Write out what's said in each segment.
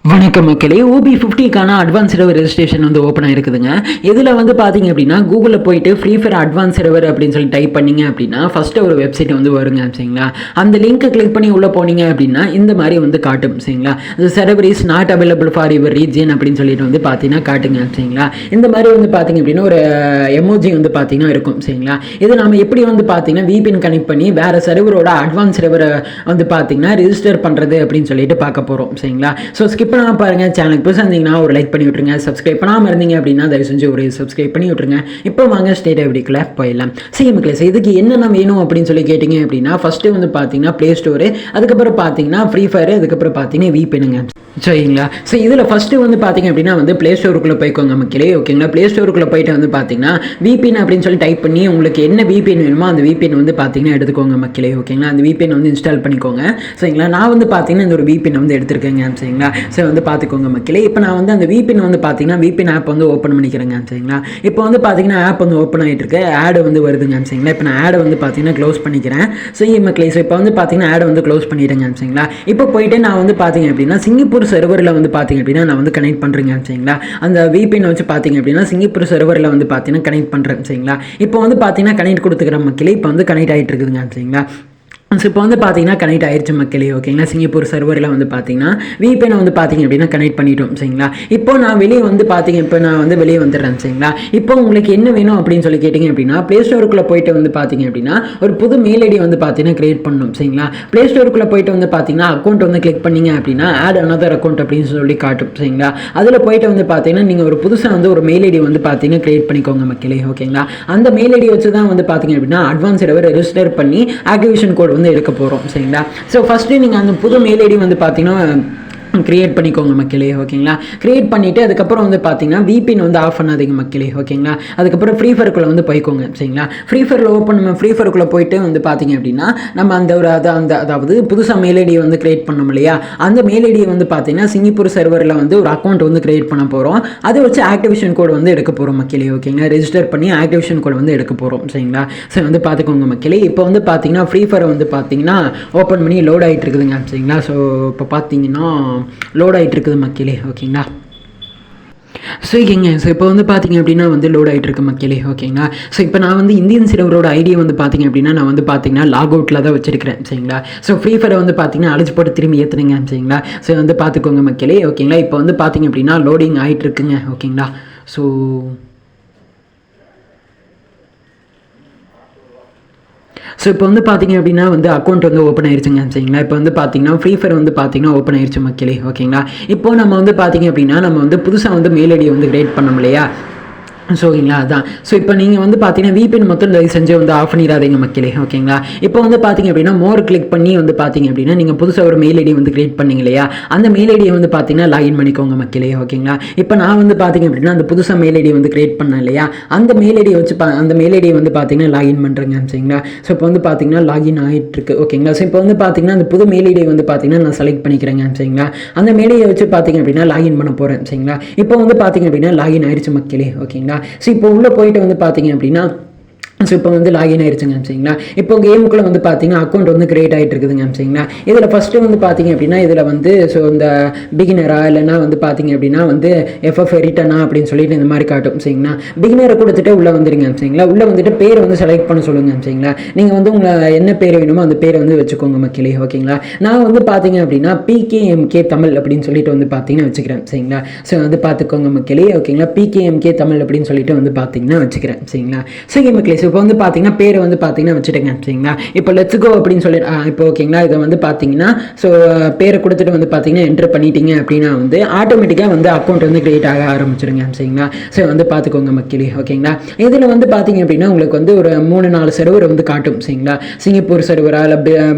வணக்கம் மக்களே. OB50க்கான advance server registration வந்து ஓப்பன் ஆயிருக்குதுங்க. இதில் வந்து பார்த்தீங்க அப்படின்னா கூகுளில் போயிட்டு ஃப்ரீ ஃபயர் அட்வான்ஸ் சர்வர் அப்படின்னு சொல்லி டைப் பண்ணிங்க அப்படின்னா ஃபஸ்ட்டு ஒரு வெப்சைட் வந்து வருங்க சரிங்களா. அந்த லிங்க்கை கிளிக் பண்ணி உள்ளே போனீங்க அப்படின்னா இந்த மாதிரி வந்து காட்டும் சரிங்களா. அது server is not available for your region அப்படின்னு சொல்லிட்டு வந்து பார்த்தீங்கன்னா காட்டுங்க சரிங்களா. இந்த மாதிரி வந்து பார்த்தீங்க அப்படின்னா ஒரு எமோஜி வந்து பார்த்தீங்கன்னா இருக்கும் சரிங்களா. இது நம்ம எப்படி வந்து பார்த்தீங்கன்னா VPN கனெக்ட் பண்ணி வேறு சர்வரோட அட்வான்ஸ் சர்வரை வந்து பார்த்தீங்கன்னா ரிஜிஸ்டர் பண்ணுறது அப்படின்னு சொல்லிட்டு பார்க்க போகிறோம் சரிங்களா. ஸோ ஸ்கிப் பண்ணாமல் பாருங்கள். சேனலுக்கு புதுசாக இருந்தீங்கன்னா ஒரு லைக் பண்ணி விட்ருங்க. சப்ஸ்கிரைப் பண்ணாமல் இருந்தீங்க அப்படின்னா தயவு செஞ்சு ஒரு சப்ஸ்கிரைப் பண்ணி விட்ருங்க. இப்போ வாங்க ஸ்டேட் வீடியோக்குள்ள போயிடலாம். சரி மக்களே, இதுக்கு என்னென்ன வேணும் அப்படின்னு சொல்லி கேட்டிங்க அப்படின்னா ஃபஸ்ட்டு வந்து பார்த்தீங்கன்னா ப்ளே ஸ்டோரு, அதுக்கப்புறம் பார்த்தீங்கன்னா ஃப்ரீ ஃபயர், அதுக்கப்புறம் பார்த்தீங்கன்னா VPN சரிங்களா. ஸோ இதில் ஃபஸ்ட்டு வந்து பார்த்தீங்க அப்படின்னா வந்து ப்ளே ஸ்டோருக்குள்ளே போய்க்கோங்க மக்களே ஓகேங்களா. ப்ளே ஸ்டோருக்குள்ளே போயிட்டு வந்து பார்த்தீங்கன்னா VPN அப்படின்னு சொல்லி டைப் பண்ணி உங்களுக்கு என்ன VPN வேணுமோ அந்த VPN வந்து பார்த்தீங்கன்னா எடுத்துக்கோங்க மக்களே ஓகேங்களா. அந்த VPN வந்து இன்ஸ்டால் பண்ணிக்கோங்க சரிங்களா. நான் வந்து பார்த்தீங்கன்னா இந்த ஒரு VPN வந்து எடுத்துருக்கேங்க சரிங்களா. ஸோ வந்து பார்த்துக்கோங்க மக்களே. இப்போ நான் வந்து அந்த VPN வந்து பார்த்தீங்கன்னா VPN ஆப் வந்து ஓப்பன் பண்ணிக்கிறேங்க சரிங்களா. இப்போ வந்து பார்த்தீங்கன்னா ஆப் வந்து ஓப்பன் ஆகிட்டு இருக்கு, ஆடு வந்து வருதுங்க சரிங்களா. இப்போ நான் ஆடை வந்து பார்த்தீங்கன்னா க்ளோஸ் பண்ணிக்கிறேன். ஸோ மக்களே, ஸோ இப்போ வந்து பார்த்தீங்கன்னா ஆடை வந்து க்ளோஸ் பண்ணிடுங்க சரிங்களா. இப்போ போயிட்டு நான் வந்து பார்த்தீங்க அப்படின்னா சிங்கப்பூர் சர்வரில் வந்து பார்த்தீங்க அப்படின்னா நான் வந்து கனெக்ட் பண்ணுறேங்க சரிங்களா. அந்த VPN வச்சு பார்த்தீங்க அப்படின்னா சிங்கப்பூர் சர்வரில் வந்து பார்த்தீங்கன்னா கனெக்ட் பண்ணுறேன் சரிங்களா. இப்போ வந்து பார்த்தீங்கன்னா கனெக்ட் கொடுத்துக்கிற மக்களே இப்போ வந்து கனெக்ட் ஆகிட்டு இருக்குதுங்க சரிங்களா. ஸோ இப்போ வந்து பார்த்தீங்கன்னா கனெக்ட் ஆயிடுச்சு மக்களே ஓகேங்களா. சிங்கப்பூர் சர்வரில் வந்து பார்த்தீங்கன்னா VPN வந்து பார்த்தீங்க அப்படின்னா கனெக்ட் பண்ணிட்டோம் சரிங்களா. இப்போ நான் வெளியே வந்து பார்த்தீங்க, இப்போ நான் வந்து வெளியே வந்துடுறேன் சரிங்களா. இப்போ உங்களுக்கு என்ன வேணும் அப்படின்னு சொல்லி கேட்டிங்க அப்படின்னா ப்ளே ஸ்டோருக்குள்ளே போயிட்டு வந்து பார்த்தீங்க அப்படின்னா ஒரு புது மெயில் ஐடி வந்து பார்த்தீங்கன்னா கிரியேட் பண்ணணும் சரிங்களா. ப்ளே ஸ்டோருக்குள்ளே போயிட்டு வந்து பார்த்தீங்கன்னா அக்கௌண்ட் வந்து கிளிக் பண்ணிங்க அப்படின்னா ஆட் அனதர் அக்கௌண்ட் அப்படின்னு சொல்லி காட்டும் சரிங்களா. அதில் போயிட்டு வந்து பார்த்தீங்கன்னா நீங்கள் ஒரு புதுசாக வந்து ஒரு மெயில் ஐடி வந்து பார்த்தீங்கன்னா கிரியேட் பண்ணிக்கோங்க மக்களே ஓகேங்களா. அந்த மெயில் ஐடி வச்சு தான் வந்து பார்த்தீங்க அப்படின்னா அட்வான்ஸ் சர்வர் ரெஜிஸ்டர் பண்ணி ஆக்டிவேஷன் கோட் வந்து எடுக்க போகிறோம் சரிங்களா. ஸோ ஃபஸ்ட்டு நீங்கள் அந்த புது மெயில் ஐடி வந்து பார்த்தீங்கன்னா கிரியேட் பண்ணிக்கோங்க மக்களே ஓகேங்களா. கிரியேட் பண்ணிவிட்டு அதுக்கப்புறம் வந்து பார்த்தீங்கன்னா VPN வந்து ஆஃப் பண்ணாதீங்க மக்களே ஓகேங்களா. அதுக்கப்புறம் ஃப்ரீ ஃபயருக்குள்ளே வந்து போய்க்கோங்க சரிங்களா. ஃப்ரீ ஃபயரில் ஃப்ரீ ஃபயருக்குள்ளே போயிட்டு வந்து பார்த்தீங்க அப்படின்னா நம்ம அந்த ஒரு அதாவது புதுசாக மெயில் ஐடியை வந்து கிரியேட் பண்ணோம் இல்லையா, அந்த மெயில் ஐடியை வந்து பார்த்தீங்கன்னா சிங்கப்பூர் சர்வரில் வந்து ஒரு அக்கௌண்ட் வந்து கிரியேட் பண்ண போகிறோம். அதை வச்சு ஆக்டிவேஷன் கோட் வந்து எடுக்க போகிறோம் மக்களே ஓகேங்களா. ரெஜிஸ்டர் பண்ணி ஆக்டிவேஷன் கோட் வந்து எடுக்க போகிறோம் சரிங்களா. ஸோ வந்து பார்த்துக்கோங்க மக்களே. இப்போ வந்து பார்த்தீங்கன்னா ஃப்ரீ ஃபயரை வந்து பார்த்தீங்கன்னா ஓப்பன் பண்ணி லோட் ஆகிட்டு இருக்குதுங்க சரிங்களா. ஸோ இப்போ பார்த்தீங்கன்னா லோட் ஆகிட்டு இருக்குது மக்களே ஓகேங்களா. ஸோ இப்போ வந்து பார்த்தீங்க அப்படின்னா வந்து லோட் ஆகிட்டு இருக்கு மக்களே ஓகேங்களா. ஸோ இப்போ நான் வந்து இந்தியன் சர்வரோட ஐடியை வந்து பார்த்தீங்க அப்படின்னா நான் வந்து பார்த்தீங்கன்னா லாக் அவுட்டில் தான் வச்சிருக்கிறேன் சரிங்களா. ஸோ ஃப்ரீ ஃபயரை வந்து பார்த்தீங்கன்னா அழைச்சி போட்டு திரும்பி ஏற்றுனுங்க சரிங்களா. ஸோ வந்து பார்த்துக்கோங்க மக்களே ஓகேங்களா. இப்போ வந்து பார்த்தீங்க அப்படின்னா லோடிங் ஆகிட்டு இருக்குங்க ஓகேங்களா. ஸோ இப்போ வந்து பார்த்தீங்க அப்படின்னா வந்து அக்கௌண்ட் வந்து ஓப்பன் ஆயிடுச்சுங்க சரிங்களா. இப்போ வந்து பார்த்தீங்கன்னா ஃப்ரீ ஃபயர் வந்து பார்த்தீங்கன்னா ஓப்பன் ஆயிடுச்சு மக்களே ஓகேங்களா. இப்போ நம்ம வந்து பார்த்தீங்க அப்படின்னா நம்ம வந்து புதுசாக வந்து மெயில் ஐடியை வந்து கிரியேட் பண்ணோம் இல்லையா. ஸோ ஓகேங்களா அதான். ஸோ இப்போ நீங்கள் வந்து பார்த்தீங்கன்னா VPN மொத்தம் தயவு செஞ்சு வந்து ஆஃப் பண்ணிடாதீங்க மக்களே ஓகேங்களா. இப்போ வந்து பார்த்தீங்க அப்படின்னா மோர் கிளிக் பண்ணி வந்து பார்த்தீங்க அப்படின்னா நீங்கள் புதுசாக ஒரு மெயில் ஐடி வந்து கிரியேட் பண்ணீங்க இல்லையா, அந்த மெயில் ஐடியை வந்து பார்த்தீங்கன்னா லாகின் பண்ணிக்கோங்க மக்களே ஓகேங்களா. இப்போ நான் வந்து பார்த்தீங்க அப்படின்னா அந்த புதுசாக மெயில் ஐடி வந்து கிரியேட் பண்ணேன் இல்லையா, அந்த மெயில் ஐடியை வச்சு அந்த மெயில் ஐடியை வந்து பார்த்தீங்கன்னா லாகின் பண்ணுறேங்க சரிங்களா. ஸோ இப்போ வந்து பார்த்தீங்கன்னா லாகின் ஆகிட்டு இருக்கு ஓகேங்களா. ஸோ இப்போ வந்து பார்த்தீங்கன்னா அந்த புது மெயில் ஐடியை வந்து பார்த்தீங்கன்னா நான் செலக்ட் பண்ணிக்கிறேங்க சரிங்களா. அந்த மெயில் ஐடியை வச்சு பார்த்தீங்க அப்படின்னா லாகின் பண்ண போகிறேன் சரிங்களா. இப்போ வந்து பார்த்தீங்க அப்படின்னா லாகின் ஆயிடுச்சு மக்களே ஓகேங்களா. ஸோ இப்போ உள்ள போயிட்டு வந்து பார்த்தீங்க அப்படின்னா ஸோ இப்போ வந்து லாகின் ஆயிடுச்சுங்க சரிங்களா. இப்போ கேமுக்குள்ளே வந்து பார்த்தீங்கன்னா அக்கௌண்ட் வந்து கிரியேட் ஆகிட்டு இருக்குதுங்க சரிங்களா. இதில் ஃபஸ்ட்டு வந்து பார்த்தீங்க அப்படின்னா இதில் வந்து ஸோ இந்த பிகினரா இல்லைனா வந்து பார்த்தீங்க அப்படின்னா வந்து FF ரிட்டனா அப்படின்னு சொல்லிட்டு இந்த மாதிரி காட்டும் சரிங்களா. பிகினரை கொடுத்துட்டு உள்ளே வந்துடுங்க சரிங்களா. உள்ளே வந்துட்டு பேரை வந்து செலக்ட் பண்ண சொல்லுங்கள் சரிங்களா. நீங்கள் வந்து உங்களை என்ன பேர் வேணுமோ அந்த பேரை வந்து வச்சுக்கோங்க மக்களே ஓகேங்களா. நான் வந்து பார்த்தீங்க அப்படின்னா PKMK தமிழ் அப்படின்னு சொல்லிட்டு வந்து பார்த்தீங்கன்னா வச்சுக்கிறேன் சரிங்களா. ஸோ வந்து பார்த்துக்கோங்க மக்களே ஓகேங்களா. PKMK தமிழ் அப்படின்னு சொல்லிட்டு வந்து பார்த்தீங்கன்னா வச்சுக்கிறேன் சரிங்களா. சரி மக்களே, இப்போ வந்து பார்த்தீங்கன்னா பேரை வந்து பார்த்தீங்கன்னா வச்சுட்டேங்க சரிங்களா. இப்போ லெட்ஸ் கோ அப்படின்னு சொல்லி இப்போ ஓகேங்களா. இதை வந்து பார்த்தீங்கன்னா ஸோ பேரை கொடுத்துட்டு வந்து பார்த்தீங்கன்னா என்டர் பண்ணிட்டீங்க அப்படின்னா வந்து ஆட்டோமேட்டிக்காக வந்து அக்கௌண்ட் வந்து கிரியேட் ஆக ஆரம்பிச்சிருங்க சரிங்களா. ஸோ வந்து பார்த்துக்கோங்க மக்களே ஓகேங்களா. இதில் வந்து பார்த்தீங்க அப்படின்னா உங்களுக்கு வந்து ஒரு 3-4 சர்வர் வந்து காட்டும் சரிங்களா. சிங்கப்பூர் சர்வரா இல்லை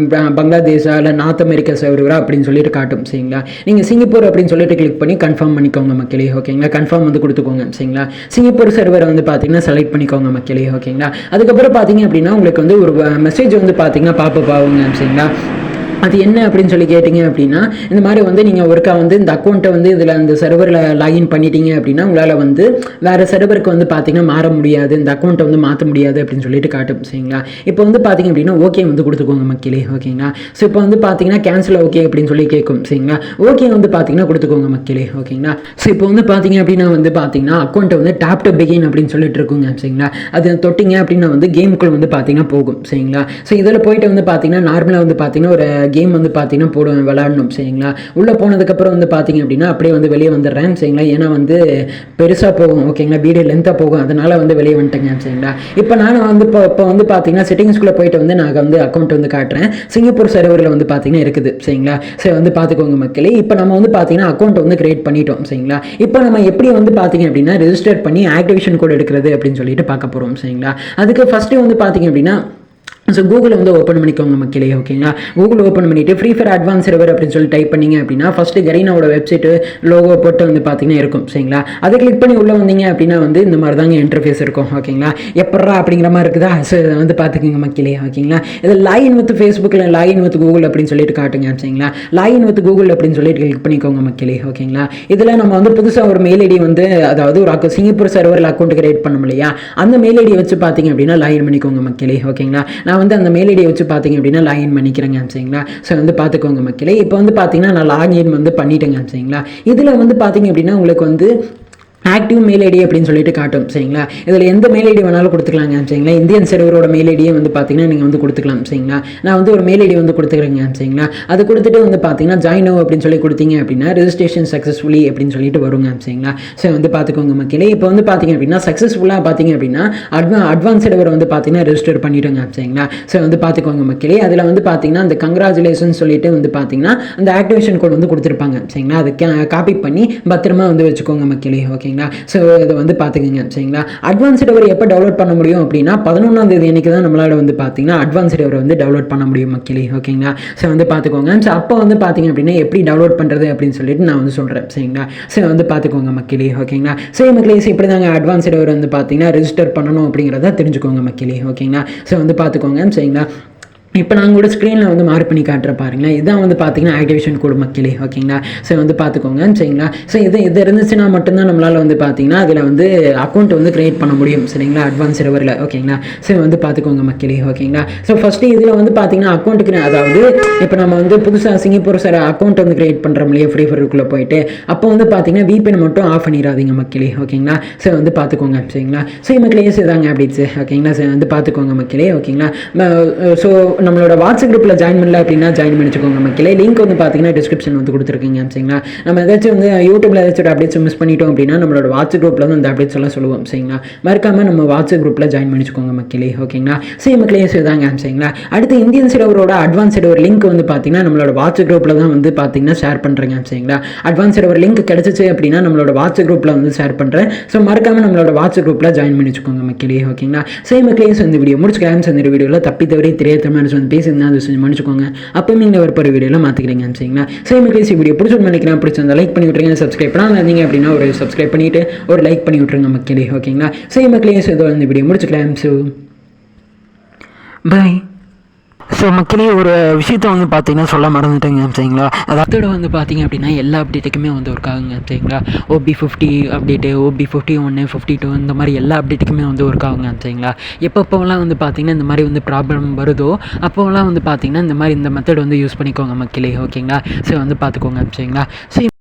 பங்களாதேஷா இல்லை நார்த் அமெரிக்கா சர்வரா அப்படின்னு சொல்லிட்டு காட்டும் சரிங்களா. நீங்கள் சிங்கப்பூர் அப்படின்னு சொல்லிட்டு கிளிக் பண்ணி கன்ஃபார்ம் பண்ணிக்கோங்க மக்களே ஓகேங்களா. கன்ஃபார்ம் வந்து கொடுத்துக்கோங்க சரிங்களா. சிங்கப்பூர் சர்வரை வந்து பார்த்தீங்கன்னா செலக்ட் பண்ணிக்கோங்க மக்களே ஓகேங்களா. அதுக்கப்புறம் பார்த்தீங்க அப்படின்னா உங்களுக்கு வந்து ஒரு மெசேஜ் வந்து பார்த்தீங்கன்னா பாப்பப் ஆகுங்க சரிங்களா. அது என்ன அப்படின்னு சொல்லி கேட்டிங்க அப்படின்னா, இந்த மாதிரி வந்து நீங்கள் ஒருக்கா வந்து இந்த அக்கௌண்ட்டை வந்து இதில் அந்த சர்வரில் லாகின் பண்ணிட்டீங்க அப்படின்னா உங்களால் வந்து வேறு சர்வருக்கு வந்து பார்த்தீங்கன்னா மாற முடியாது, இந்த அக்கௌண்ட்டை வந்து மாற்ற முடியாது அப்படின்னு சொல்லிட்டு காட்டும். சரிங்களா? இப்போ வந்து பார்த்தீங்க அப்படின்னா ஓகே வந்து கொடுத்துக்கோங்க மக்களே. ஓகேங்களா? ஸோ இப்போ வந்து பார்த்தீங்கன்னா கேன்சல் ஓகே அப்படின்னு சொல்லி கேட்கும். சரிங்களா? ஓகே வந்து பார்த்தீங்கன்னா கொடுத்துக்கோங்க மக்களே. ஓகேங்களா? ஸோ இப்போ வந்து பார்த்தீங்க அப்படின்னா வந்து பார்த்தீங்கன்னா அக்கௌண்ட்டை வந்து டேப் டு பிகின் அப்படின்னு சொல்லிட்டு இருக்குங்க. சரிங்களா? அது தொட்டிங்க அப்படின்னா வந்து கேமுக்குள்ளே வந்து பார்த்தீங்கன்னா போகும். சரிங்களா? ஸோ இதில் போயிட்டு வந்து பார்த்தீங்கன்னா நார்மலாக வந்து பார்த்தீங்கன்னா ஒரு கேம் வந்து பார்த்தீங்கன்னா விளாடணும். சரிங்களா? உள்ளே போனதுக்கப்புறம் வந்து பார்த்தீங்க அப்படின்னா அப்படியே வந்து வெளியே வந்துடுறேன். சரிங்களா? ஏன்னா வந்து பெருசாக போகும். ஓகேங்களா? வீடியோ லென்த்தாக போகும், அதனால் வந்து வெளியே வந்துட்டேங்க. சரிங்களா? இப்போ நான் வந்து இப்போ வந்து பார்த்தீங்கன்னா செட்டிங்ஸ்குள்ளே போயிட்டு வந்து நான் வந்து அக்கௌண்ட் வந்து காட்டுறேன். சிங்கப்பூர் சர்வரில் வந்து பார்த்தீங்கன்னா இருக்குது. சரிங்களா? சரி வந்து பார்த்துக்கோங்க மக்களே. இப்போ நம்ம வந்து பார்த்தீங்கன்னா அக்கௌண்ட் வந்து கிரியேட் பண்ணிட்டோம். சரிங்களா? இப்போ நம்ம எப்படி வந்து பார்த்தீங்க அப்படின்னா ரெஜிஸ்டர் பண்ணி ஆக்டிவேஷன் கோட் எடுக்கிறது அப்படின்னு சொல்லிட்டு பார்க்க போகிறோம். சரிங்களா? அதுக்கு ஃபஸ்ட்டு வந்து பார்த்தீங்க அப்படின்னா ஸோ கூகுள் வந்து ஓப்பன் பண்ணிக்கோங்க மக்களே. ஓகேங்களா? கூகுள் ஓப்பன் பண்ணிவிட்டு ஃப்ரீ ஃபயர் அட்வான்ஸ் சர்வர் அப்படின்னு சொல்லி டைப் பண்ணிங்க அப்படின்னா ஃபஸ்ட்டு கரீனாவோட வெப்சைட்டு லோகோ போட்டு வந்து பார்த்தீங்கன்னா இருக்கும். சரிங்களா? அதை கிளிக் பண்ணி உள்ளே வந்தீங்க அப்படின்னா வந்து இந்த மாதிரி தாங்க இன்டர்ஃபேஸ் இருக்கும். ஓகேங்களா? எப்பட்றா அப்படிங்கிற மாதிரி இருக்குதா? ஸோ இதை வந்து பார்த்துக்கோங்க மக்களே. ஓகேங்களா? இது லாகின் வித் ஃபேஸ்புக்கில் லாகின் வித் கூகுள் அப்படின்னு சொல்லிட்டு காட்டுங்க. சரிங்களா? லாகின் வித் கூகுள் அப்படின்னு சொல்லிட்டு கிளிக் பண்ணிக்கோங்க மக்களே. ஓகேங்களா? இதில் நம்ம வந்து புதுசாக ஒரு மெயில் ஐடி வந்து அதாவது ஒரு சிங்கப்பூர் சர்வரில் அக்கௌண்ட் கிரியேட் பண்ணோம் இல்லையா, அந்த மெயில் ஐடி வச்சு பார்த்தீங்க அப்படின்னா லாகின் பண்ணிக்கோங்க மக்களே. ஓகேங்களா? நான் வந்து அந்த மெயில் ஐடியை வச்சு பார்த்தீங்க அப்படின்னா லாகின் பண்ணிக்கிறேங்க. சரிங்களா? ஸோ வந்து பார்த்துக்கோங்க மக்களே. இப்போ வந்து பார்த்தீங்கன்னா நான் லாகின் வந்து பண்ணிட்டேங்க. சரிங்களா? இதில் வந்து பார்த்தீங்க அப்படின்னா உங்களுக்கு வந்து ஆக்டிவ் மெயில் ஐடி அப்படின்னு சொல்லிட்டு காட்டும். சரிங்களா? இதில் எந்த மெயில் ஐடி வேணாலும் கொடுத்துக்கலாங்க. சரிங்களா? இந்தியன் சர்வரோட மெயில் ஐடியே வந்து பார்த்தீங்கன்னா நீங்கள் வந்து கொடுத்துக்கலாம். சரிங்களா? நான் வந்து ஒரு மெயில் ஐடி வந்து கொடுத்துக்கிறேங்க. சரிங்களா? அது கொடுத்துட்டு வந்து பார்த்தீங்கன்னா ஜாயின் அப்படின்னு சொல்லி கொடுத்தீங்க அப்படின்னா ரெஜிஸ்ட்ரேஷன் சக்ஸஸ்ஃபுல்லி அப்படின்னு சொல்லிட்டு வருங்க. சரிங்களா? ஸோ வந்து பார்த்துக்கோங்க மக்களே. இப்போ வந்து பார்த்தீங்க அப்படின்னா சக்ஸஸ்ஃபுல்லாக பார்த்தீங்க அப்படின்னா அட்வான்ஸ் சர்வர் வந்து பார்த்தீங்கன்னா ரெஜிஸ்டர் பண்ணிவிடுங்க. சரிங்களா? ஸோ வந்து பார்த்துக்கோங்க மக்களே. அதில் வந்து பார்த்தீங்கன்னா அந்த கங்க்ராச்சுலேஷன் சொல்லிட்டு வந்து பார்த்தீங்கன்னா அந்த ஆக்டிவேஷன் கோட் வந்து கொடுத்துருப்பாங்க. சரிங்களா? அதை காப்பி பண்ணி பத்திரமா வந்து வச்சுக்கோங்க மக்களே. ஓகே. ஸோ இதை வந்து பார்த்துக்கங்க. சரிங்களா? அட்வான்ஸ் சர்வர் எப்போ டவுன்லோட் பண்ண முடியும் அப்படின்னா 11ஆம் தேதி அன்றைக்கி தான் நம்மளால் வந்து பார்த்தீங்கன்னா அட்வான்ஸ் சர்வர் வந்து டவுன்லோட் பண்ண முடியும் மக்களே. ஓகேங்களா? ஸோ வந்து பார்த்துக்கோங்க. ஸோ அப்போ வந்து பார்த்தீங்க அப்படின்னா எப்படி டவுன்லோட் பண்ணுறது அப்படின்னு சொல்லிட்டு நான் வந்து சொல்கிறேன். சரிங்களா? ஸோ வந்து பார்த்துக்கோங்க மக்களே. ஓகேங்களா? ஸோ மக்களே இப்படி தாங்க அட்வான்ஸ் சர்வர் வந்து பார்த்தீங்கன்னா ரெஜிஸ்டர் பண்ணணும் அப்படிங்கிறத தெரிஞ்சுக்கோங்க மக்களே. ஓகேங்களா? ஸோ வந்து பார்த்துக்கோங்க. சரிங்களா? இப்போ நான் கூட ஸ்க்ரீனில் வந்து மார்க் பண்ணி காட்டுற பாருங்களேன். இதான் வந்து பார்த்தீங்கன்னா ஆக்டிவேஷன் கோடு மக்களே. ஓகேங்களா? ஸோ வந்து பார்த்துக்கோங்க. சரிங்களா? ஸோ இது இருந்துச்சுன்னா மட்டும்தான் நம்மளால் வந்து பார்த்தீங்கன்னா அதில் வந்து அக்கௌண்ட் வந்து க்ரியேட் பண்ண முடியும். சரிங்களா? அட்வான்ஸ் சர்வரில். ஓகேங்களா? ஸோ வந்து பார்த்துக்கோங்க மக்களே. ஓகேங்களா? ஸோ ஃபஸ்ட்டு இதில் வந்து பார்த்தீங்கன்னா அக்கௌண்ட்டுக்கு அதாவது இப்போ நம்ம வந்து புதுசாக சிங்கப்பூர் அக்கௌண்ட் வந்து க்ரியேட் பண்ணுறோம் இல்லையா ஃப்ரீ ஃபயருக்குள்ளே போயிட்டு, அப்போ வந்து பார்த்தீங்கன்னா VPN மட்டும் ஆஃப் பண்ணிடாதீங்க மக்களே. ஓகேங்களா? ஸோ வந்து பார்த்துக்கோங்க. சரிங்களா? ஸோ மக்களே தாங்க அப்டேட்ஸ். ஓகேங்களா? ஸோ வந்து பார்த்துக்கோங்க மக்களே. ஓகேங்களா? ஸோ நம்மளோட வாட்ஸ்அப் குரூப்பில் ஜாயின் பண்ணல அப்படின்னா ஜாயின் பண்ணிச்சுக்கோங்க மக்களே. லிங்க் வந்து பார்த்தீங்கன்னா டிஸ்கிரிப்ஷன் வந்து கொடுத்துருக்கீங்க. சரிங்களா? நம்ம ஏதாச்சும் வந்து யூடியூப்பில் ஏதாச்சும் அப்டேட்ஸ் மிஸ் பண்ணிட்டோம் அப்படின்னா நம்மளோட வாட்ஸ்அப் குரூப்பில் வந்து அந்த அப்டேட்ஸ் எல்லாம் சொல்லுவோம். சரிங்களா? மறக்காமல் நம்ம வாட்ஸ்அப் குரூப்பில் ஜாயின் பண்ணிச்சுக்கோங்க மக்களே. ஓகேங்களா? சரி மக்களே தாங்க. சரிங்களா? அடுத்து இந்தியன் சர்வரோட அட்வான்ஸ் சர்வர் லிங்க் வந்து பார்த்தீங்கன்னா நம்மளோட வாட்ஸ்அப் குரூப்பில் தான் வந்து பார்த்தீங்கன்னா ஷேர் பண்ணுறேங்க. சரிங்களா? அட்வான்ஸ் சர்வர் லிங்க் கிடச்சிச்சு அப்படின்னா நம்மளோட வாட்ஸ்அப் குரூப்பில் வந்து ஷேர் பண்ணுறேன். ஸோ மறக்காமல் நம்மளோட வாட்ஸ்அப் குரூப்பில் ஜாயின் பண்ணிச்சுக்கோங்க மக்களே. ஓகேங்களா? சரி மக்களே இந்த வீடியோ முடிச்சுக்கலாம். இந்த வீடியோவில் தப்பி தவறி தெரியாத மாதிரி வந்து பேசியிருந்தேன், அது செஞ்சு மன்னிச்சுக்கோங்க. அப்போ நீங்கள் வரப்போகிற வீடியோவில் மாற்றிக்கிறீங்க. சரிங்களா? சரி மக்களே வீடியோ பிடிச்சிட்டு நினைக்கிறேன். பிடிச்சிருந்தா லைக் பண்ணி விட்ருங்க. சப்ஸ்கிரைப் பண்ணாமல் இருந்தீங்க அப்படின்னா ஒரு சப்ஸ்கிரைப் பண்ணிவிட்டு ஒரு லைக் பண்ணி விட்ருங்க மக்களே. ஓகேங்களா? சரி மக்களே இந்த வீடியோ முடிச்சுக்கலாம். So by. ஸோ மக்களே ஒரு விஷயத்த வந்து பார்த்தீங்கன்னா சொல்ல மறந்துட்டேங்க. சரிங்களா? அதோட வந்து பார்த்தீங்க அப்படின்னா எல்லா அப்டேட்டுக்குமே வந்து ஒர்க் ஆகுங்க. சரிங்களா? OB50 அப்டேட்டு, OB51, 52 இந்த மாதிரி எல்லா அப்டேட்டுக்குமே வந்து ஒர்க் ஆகுங்க. சரிங்களா? எப்பப்போலாம் வந்து பார்த்தீங்கன்னா இந்த மாதிரி வந்து ப்ராப்ளம் வருதோ அப்போலாம் வந்து பார்த்தீங்கன்னா இந்த மாதிரி இந்த மெத்தட் வந்து யூஸ் பண்ணிக்கோங்க மக்களே. ஓகேங்களா? ஸோ வந்து பார்த்துக்கோங்க. சரிங்களா? ஸோ